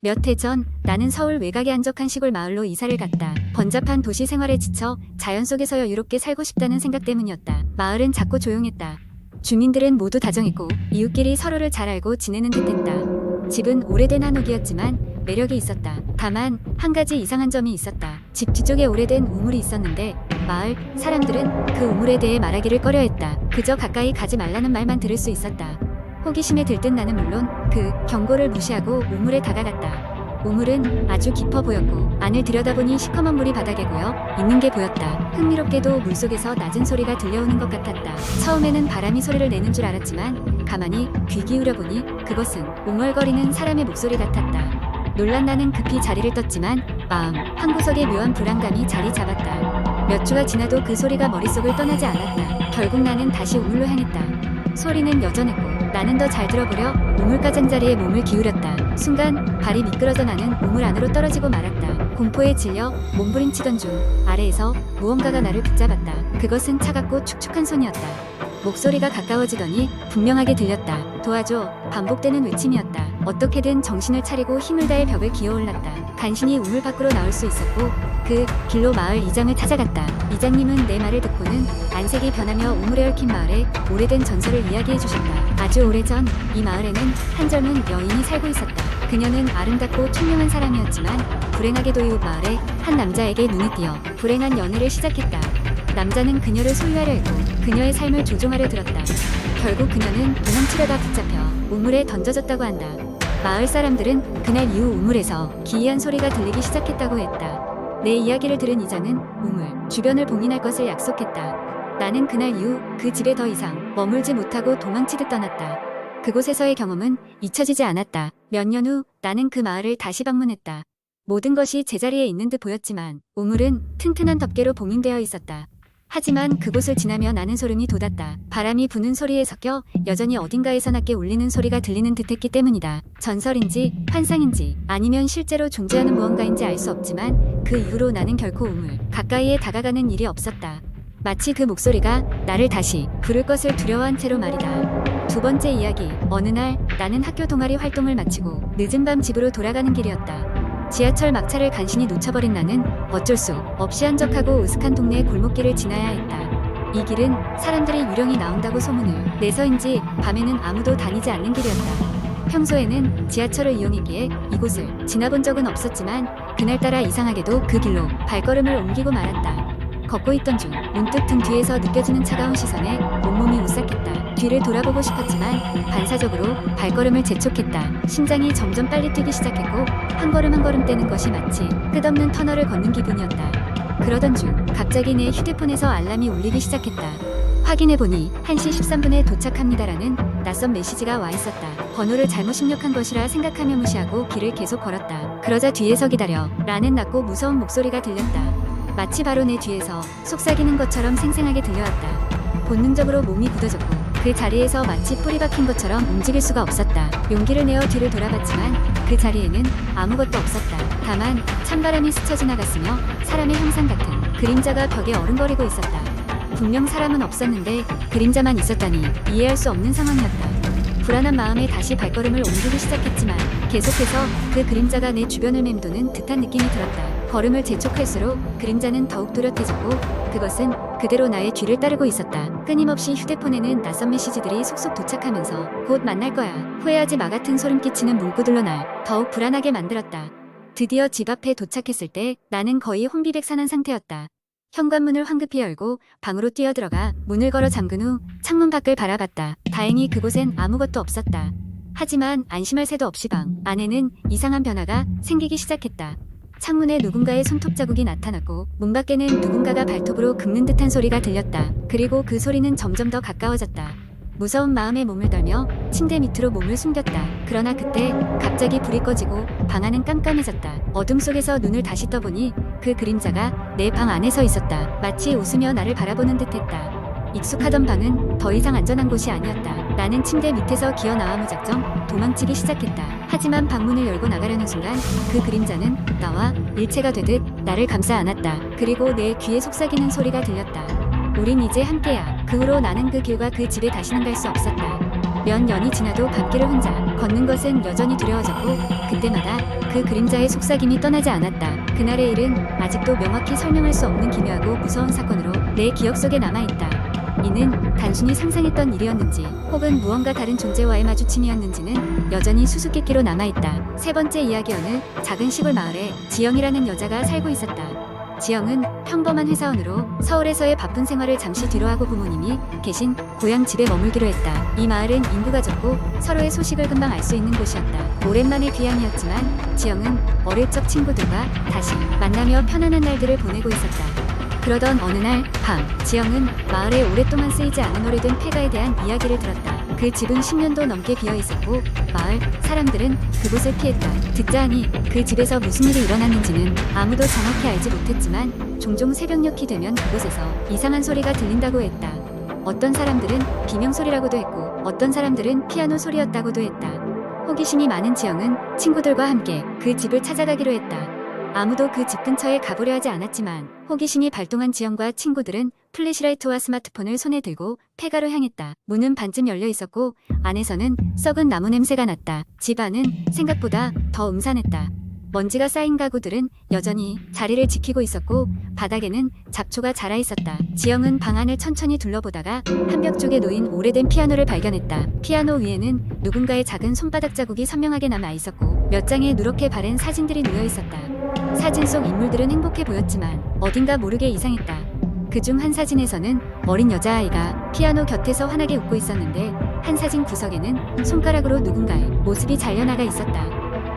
몇 해 전 나는 서울 외곽의 한적한 시골 마을로 이사를 갔다. 번잡한 도시 생활에 지쳐 자연 속에서 여유롭게 살고 싶다는 생각 때문이었다. 마을은 작고 조용했다. 주민들은 모두 다정했고 이웃끼리 서로를 잘 알고 지내는 듯했다. 집은 오래된 한옥이었지만 매력이 있었다. 다만 한 가지 이상한 점이 있었다. 집 뒤쪽에 오래된 우물이 있었는데 마을 사람들은 그 우물에 대해 말하기를 꺼려했다. 그저 가까이 가지 말라는 말만 들을 수 있었다. 호기심에 들뜬 나는 물론 그 경고를 무시하고 우물에 다가갔다. 우물은 아주 깊어 보였고 안을 들여다보니 시커먼 물이 바닥에 고여 있는 게 보였다. 흥미롭게도 물속에서 낮은 소리가 들려오는 것 같았다. 처음에는 바람이 소리를 내는 줄 알았지만 가만히 귀 기울여 보니 그것은 웅얼거리는 사람의 목소리 같았다. 놀란 나는 급히 자리를 떴지만 마음 한구석에 묘한 불안감이 자리 잡았다. 몇 주가 지나도 그 소리가 머릿속을 떠나지 않았다. 결국 나는 다시 우물로 향했다. 소리는 여전했고 나는 더 잘 들어보려 우물가장자리에 몸을 기울였다. 순간 발이 미끄러져 나는 우물 안으로 떨어지고 말았다. 공포에 질려 몸부림치던 중 아래에서 무언가가 나를 붙잡았다. 그것은 차갑고 축축한 손이었다. 목소리가 가까워지더니 분명하게 들렸다. 도와줘. 반복되는 외침이었다. 어떻게든 정신을 차리고 힘을 다해 벽을 기어올랐다. 간신히 우물 밖으로 나올 수 있었고 그 길로 마을 이장을 찾아갔다. 이장님은 내 말을 듣고는 안색이 변하며 우물에 얽힌 마을의 오래된 전설을 이야기해 주셨다. 아주 오래전 이 마을에는 한 젊은 여인이 살고 있었다. 그녀는 아름답고 총명한 사람이었지만 불행하게도 이웃 마을의 한 남자에게 눈에 띄어 불행한 연애를 시작했다. 남자는 그녀를 소유하려 했고 그녀의 삶을 조종하려 들었다. 결국 그녀는 도망치려다 붙잡혀 우물에 던져졌다고 한다. 마을 사람들은 그날 이후 우물에서 기이한 소리가 들리기 시작했다고 했다. 내 이야기를 들은 이장은 우물 주변을 봉인할 것을 약속했다. 나는 그날 이후 그 집에 더 이상 머물지 못하고 도망치듯 떠났다. 그곳에서의 경험은 잊혀지지 않았다. 몇 년 후 나는 그 마을을 다시 방문했다. 모든 것이 제자리에 있는 듯 보였지만 우물은 튼튼한 덮개로 봉인되어 있었다. 하지만 그곳을 지나며 나는 소름이 돋았다. 바람이 부는 소리에 섞여 여전히 어딘가에서 낮게 울리는 소리가 들리는 듯했기 때문이다. 전설인지 환상인지 아니면 실제로 존재하는 무언가인지 알 수 없지만 그 이후로 나는 결코 우물 가까이에 다가가는 일이 없었다. 마치 그 목소리가 나를 다시 부를 것을 두려워한 채로 말이다. 두 번째 이야기. 어느 날 나는 학교 동아리 활동을 마치고 늦은 밤 집으로 돌아가는 길이었다. 지하철 막차를 간신히 놓쳐버린 나는 어쩔 수 없이 한적하고 으슥한 동네 골목길을 지나야 했다. 이 길은 사람들이 유령이 나온다고 소문을 내서인지 밤에는 아무도 다니지 않는 길이었다. 평소에는 지하철을 이용했기에 이곳을 지나본 적은 없었지만 그날따라 이상하게도 그 길로 발걸음을 옮기고 말았다. 걷고 있던 중 문득 등 뒤에서 느껴지는 차가운 시선에 온몸이 오싹했다. 뒤를 돌아보고 싶었지만 반사적으로 발걸음을 재촉했다. 심장이 점점 빨리 뛰기 시작했고 한 걸음 한 걸음 떼는 것이 마치 끝없는 터널을 걷는 기분이었다. 그러던 중 갑자기 내 휴대폰에서 알람이 울리기 시작했다. 확인해보니 1시 13분에 도착합니다라는 낯선 메시지가 와 있었다. 번호를 잘못 입력한 것이라 생각하며 무시하고 길을 계속 걸었다. 그러자 뒤에서 기다려 라는 낮고 무서운 목소리가 들렸다. 마치 바로 내 뒤에서 속삭이는 것처럼 생생하게 들려왔다. 본능적으로 몸이 굳어졌고 그 자리에서 마치 뿌리 박힌 것처럼 움직일 수가 없었다. 용기를 내어 뒤를 돌아봤지만 그 자리에는 아무것도 없었다. 다만 찬바람이 스쳐 지나갔으며 사람의 형상 같은 그림자가 벽에 어른거리고 있었다. 분명 사람은 없었는데 그림자만 있었다니 이해할 수 없는 상황이었다. 불안한 마음에 다시 발걸음을 옮기기 시작했지만 계속해서 그 그림자가 내 주변을 맴도는 듯한 느낌이 들었다. 걸음을 재촉할수록 그림자는 더욱 뚜렷해졌고 그것은 그대로 나의 뒤를 따르고 있었다. 끊임없이 휴대폰에는 낯선 메시지들이 속속 도착하면서 곧 만날 거야. 후회하지 마 같은 소름 끼치는 문구들로 날 더욱 불안하게 만들었다. 드디어 집 앞에 도착했을 때 나는 거의 혼비백산한 상태였다. 현관문을 황급히 열고 방으로 뛰어들어가 문을 걸어 잠근 후 창문 밖을 바라봤다. 다행히 그곳엔 아무것도 없었다. 하지만 안심할 새도 없이 방 안에는 이상한 변화가 생기기 시작했다. 창문에 누군가의 손톱 자국이 나타났고 문 밖에는 누군가가 발톱으로 긁는 듯한 소리가 들렸다. 그리고 그 소리는 점점 더 가까워졌다. 무서운 마음에 몸을 떨며 침대 밑으로 몸을 숨겼다. 그러나 그때 갑자기 불이 꺼지고 방 안은 깜깜해졌다. 어둠 속에서 눈을 다시 떠보니 그 그림자가 내 방 안에 서 있었다. 마치 웃으며 나를 바라보는 듯했다. 익숙하던 방은 더 이상 안전한 곳이 아니었다. 나는 침대 밑에서 기어 나와 무작정 도망치기 시작했다. 하지만 방문을 열고 나가려는 순간 그 그림자는 나와 일체가 되듯 나를 감싸 안았다. 그리고 내 귀에 속삭이는 소리가 들렸다. 우린 이제 함께야. 그 후로 나는 그 길과 그 집에 다시는 갈 수 없었다. 몇 년이 지나도 밤길을 혼자 걷는 것은 여전히 두려워졌고 그때마다 그 그림자의 속삭임이 떠나지 않았다. 그날의 일은 아직도 명확히 설명할 수 없는 기묘하고 무서운 사건으로 내 기억 속에 남아있다. 이는 단순히 상상했던 일이었는지 혹은 무언가 다른 존재와의 마주침이었는지는 여전히 수수께끼로 남아있다. 세 번째 이야기. 어느 작은 시골 마을에 지영이라는 여자가 살고 있었다. 지영은 평범한 회사원으로 서울에서의 바쁜 생활을 잠시 뒤로하고 부모님이 계신 고향 집에 머물기로 했다. 이 마을은 인구가 적고 서로의 소식을 금방 알 수 있는 곳이었다. 오랜만의 귀향이었지만 지영은 어릴 적 친구들과 다시 만나며 편안한 날들을 보내고 있었다. 그러던 어느 날 밤, 지영은 마을에 오랫동안 쓰이지 않은 오래된 폐가에 대한 이야기를 들었다. 그 집은 10년도 넘게 비어 있었고 마을 사람들은 그곳을 피했다. 듣자 하니 그 집에서 무슨 일이 일어났는지는 아무도 정확히 알지 못했지만 종종 새벽녘이 되면 그곳에서 이상한 소리가 들린다고 했다. 어떤 사람들은 비명소리라고도 했고 어떤 사람들은 피아노 소리였다고도 했다. 호기심이 많은 지영은 친구들과 함께 그 집을 찾아가기로 했다. 아무도 그 집 근처에 가보려 하지 않았지만 호기심이 발동한 지영과 친구들은 플래시라이트와 스마트폰을 손에 들고 폐가로 향했다. 문은 반쯤 열려 있었고 안에서는 썩은 나무 냄새가 났다. 집 안은 생각보다 더 음산했다. 먼지가 쌓인 가구들은 여전히 자리를 지키고 있었고 바닥에는 잡초가 자라 있었다. 지영은 방 안을 천천히 둘러보다가 한 벽 쪽에 놓인 오래된 피아노를 발견했다. 피아노 위에는 누군가의 작은 손바닥 자국이 선명하게 남아 있었고 몇 장의 누렇게 바른 사진들이 놓여 있었다. 사진 속 인물들은 행복해 보였지만 어딘가 모르게 이상했다. 그중 한 사진에서는 어린 여자아이가 피아노 곁에서 환하게 웃고 있었는데 한 사진 구석에는 손가락으로 누군가의 모습이 잘려나가 있었다.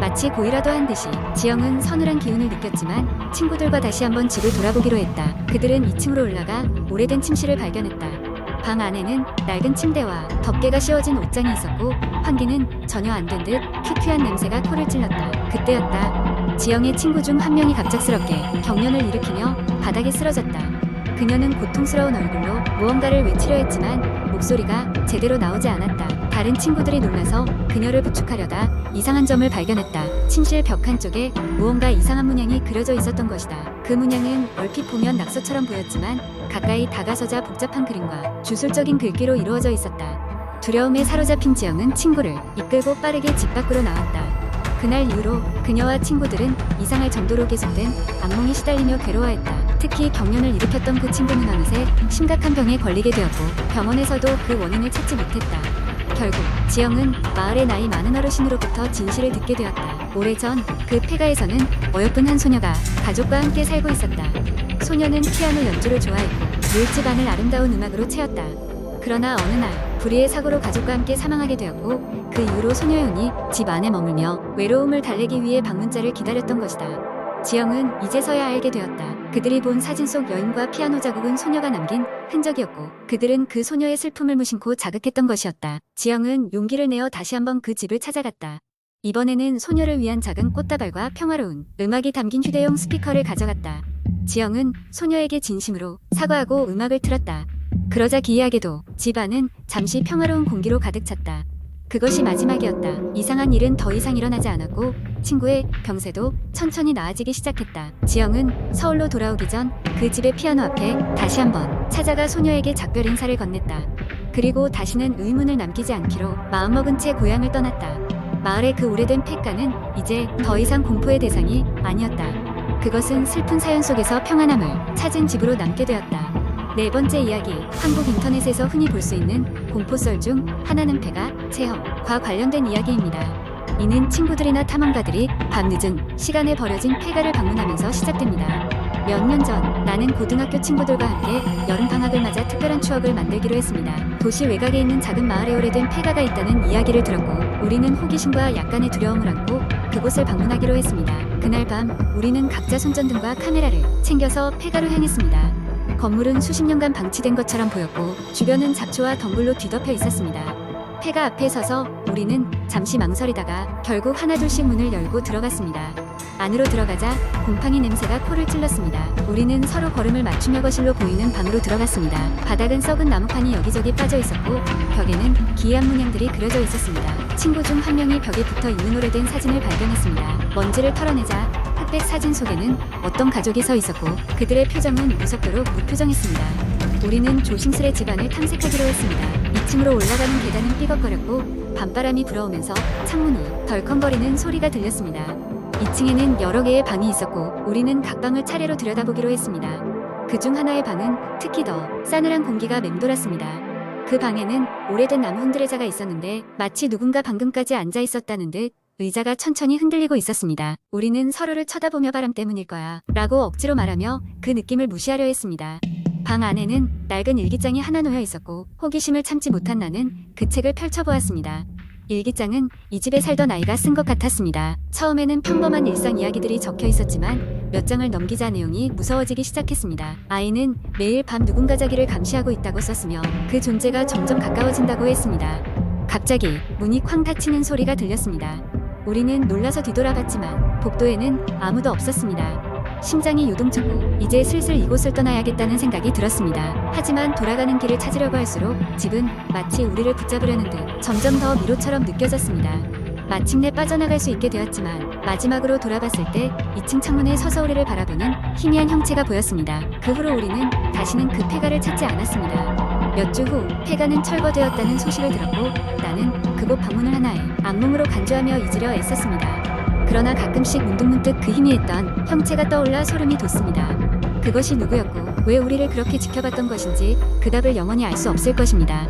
마치 고의라도 한 듯이 지영은 서늘한 기운을 느꼈지만 친구들과 다시 한번 집을 돌아보기로 했다. 그들은 2층으로 올라가 오래된 침실을 발견했다. 방 안에는 낡은 침대와 덮개가 씌워진 옷장이 있었고 환기는 전혀 안 된 듯 퀴퀴한 냄새가 코를 찔렀다. 그때였다. 지영의 친구 중 한 명이 갑작스럽게 경련을 일으키며 바닥에 쓰러졌다. 그녀는 고통스러운 얼굴로 무언가를 외치려 했지만 목소리가 제대로 나오지 않았다. 다른 친구들이 놀라서 그녀를 부축하려다 이상한 점을 발견했다. 침실 벽 한쪽에 무언가 이상한 문양이 그려져 있었던 것이다. 그 문양은 얼핏 보면 낙서처럼 보였지만 가까이 다가서자 복잡한 그림과 주술적인 글귀로 이루어져 있었다. 두려움에 사로잡힌 지영은 친구를 이끌고 빠르게 집 밖으로 나왔다. 그날 이후로 그녀와 친구들은 이상할 정도로 계속된 악몽에 시달리며 괴로워했다. 특히 경련을 일으켰던 그 친구는 어느새 심각한 병에 걸리게 되었고 병원에서도 그 원인을 찾지 못했다. 결국 지영은 마을의 나이 많은 어르신으로부터 진실을 듣게 되었다. 오래전 그 폐가에서는 어여쁜 한 소녀가 가족과 함께 살고 있었다. 소녀는 피아노 연주를 좋아했고 늘 집안을 아름다운 음악으로 채웠다. 그러나 어느 날 불의의 사고로 가족과 함께 사망하게 되었고 그 이후로 소녀의 혼이 집 안에 머물며 외로움을 달래기 위해 방문자를 기다렸던 것이다. 지영은 이제서야 알게 되었다. 그들이 본 사진 속 여인과 피아노 자국은 소녀가 남긴 흔적이었고 그들은 그 소녀의 슬픔을 무심코 자극했던 것이었다. 지영은 용기를 내어 다시 한번 그 집을 찾아갔다. 이번에는 소녀를 위한 작은 꽃다발과 평화로운 음악이 담긴 휴대용 스피커를 가져갔다. 지영은 소녀에게 진심으로 사과하고 음악을 틀었다. 그러자 기이하게도 집 안은 잠시 평화로운 공기로 가득 찼다. 그것이 마지막이었다. 이상한 일은 더 이상 일어나지 않았고 친구의 병세도 천천히 나아지기 시작했다. 지영은 서울로 돌아오기 전 그 집의 피아노 앞에 다시 한번 찾아가 소녀에게 작별 인사를 건넸다. 그리고 다시는 의문을 남기지 않기로 마음먹은 채 고향을 떠났다. 마을의 그 오래된 폐가는 이제 더 이상 공포의 대상이 아니었다. 그것은 슬픈 사연 속에서 평안함을 찾은 집으로 남게 되었다. 네 번째 이야기. 한국 인터넷에서 흔히 볼 수 있는 공포썰 중 하나는 폐가 체험과 관련된 이야기입니다. 이는 친구들이나 탐험가들이 밤늦은 시간에 버려진 폐가를 방문하면서 시작됩니다. 몇 년 전 나는 고등학교 친구들과 함께 여름방학을 맞아 특별한 추억을 만들기로 했습니다. 도시 외곽에 있는 작은 마을에 오래된 폐가가 있다는 이야기를 들었고 우리는 호기심과 약간의 두려움을 안고 그곳을 방문하기로 했습니다. 그날 밤 우리는 각자 손전등과 카메라를 챙겨서 폐가로 향했습니다. 건물은 수십 년간 방치된 것처럼 보였고 주변은 잡초와 덩굴로 뒤덮여 있었습니다. 폐가 앞에 서서 우리는 잠시 망설이다가 결국 하나둘씩 문을 열고 들어갔습니다. 안으로 들어가자 곰팡이 냄새가 코를 찔렀습니다. 우리는 서로 걸음을 맞추며 거실로 보이는 방으로 들어갔습니다. 바닥은 썩은 나무판이 여기저기 빠져 있었고 벽에는 기이한 문양들이 그려져 있었습니다. 친구 중 한 명이 벽에 붙어 있는 오래된 사진을 발견했습니다. 먼지를 털어내자 흑백 사진 속에는 어떤 가족이 서 있었고 그들의 표정은 무섭도록 무표정했습니다. 우리는 조심스레 집안을 탐색하기로 했습니다. 2층으로 올라가는 계단은 삐걱거렸고 밤바람이 불어오면서 창문이 덜컹거리는 소리가 들렸습니다. 2층에는 여러 개의 방이 있었고 우리는 각 방을 차례로 들여다보기로 했습니다. 그중 하나의 방은 특히 더 싸늘한 공기가 맴돌았습니다. 그 방에는 오래된 나무 흔들의자가 있었는데 마치 누군가 방금까지 앉아 있었다는 듯 의자가 천천히 흔들리고 있었습니다. 우리는 서로를 쳐다보며 바람 때문일 거야 라고 억지로 말하며 그 느낌을 무시하려 했습니다. 방 안에는 낡은 일기장이 하나 놓여 있었고 호기심을 참지 못한 나는 그 책을 펼쳐보았습니다. 일기장은 이 집에 살던 아이가 쓴 것 같았습니다. 처음에는 평범한 일상 이야기들이 적혀 있었지만 몇 장을 넘기자 내용이 무서워지기 시작했습니다. 아이는 매일 밤 누군가 자기를 감시하고 있다고 썼으며 그 존재가 점점 가까워진다고 했습니다. 갑자기 문이 쾅 닫히는 소리가 들렸습니다. 우리는 놀라서 뒤돌아봤지만 복도에는 아무도 없었습니다. 심장이 요동쳤고 이제 슬슬 이곳을 떠나야겠다는 생각이 들었습니다. 하지만 돌아가는 길을 찾으려고 할수록 집은 마치 우리를 붙잡으려는 듯 점점 더 미로처럼 느껴졌습니다. 마침내 빠져나갈 수 있게 되었지만 마지막으로 돌아봤을 때 2층 창문에 서서 우리를 바라보는 희미한 형체가 보였습니다. 그 후로 우리는 다시는 그 폐가를 찾지 않았습니다. 몇 주 후 폐가는 철거되었다는 소식을 들었고 나는 그곳 방문을 하나에 악몽으로 간주하며 잊으려 애썼습니다. 그러나 가끔씩 문득문득 그 희미했던 형체가 떠올라 소름이 돋습니다. 그것이 누구였고 왜 우리를 그렇게 지켜봤던 것인지 그 답을 영원히 알 수 없을 것입니다.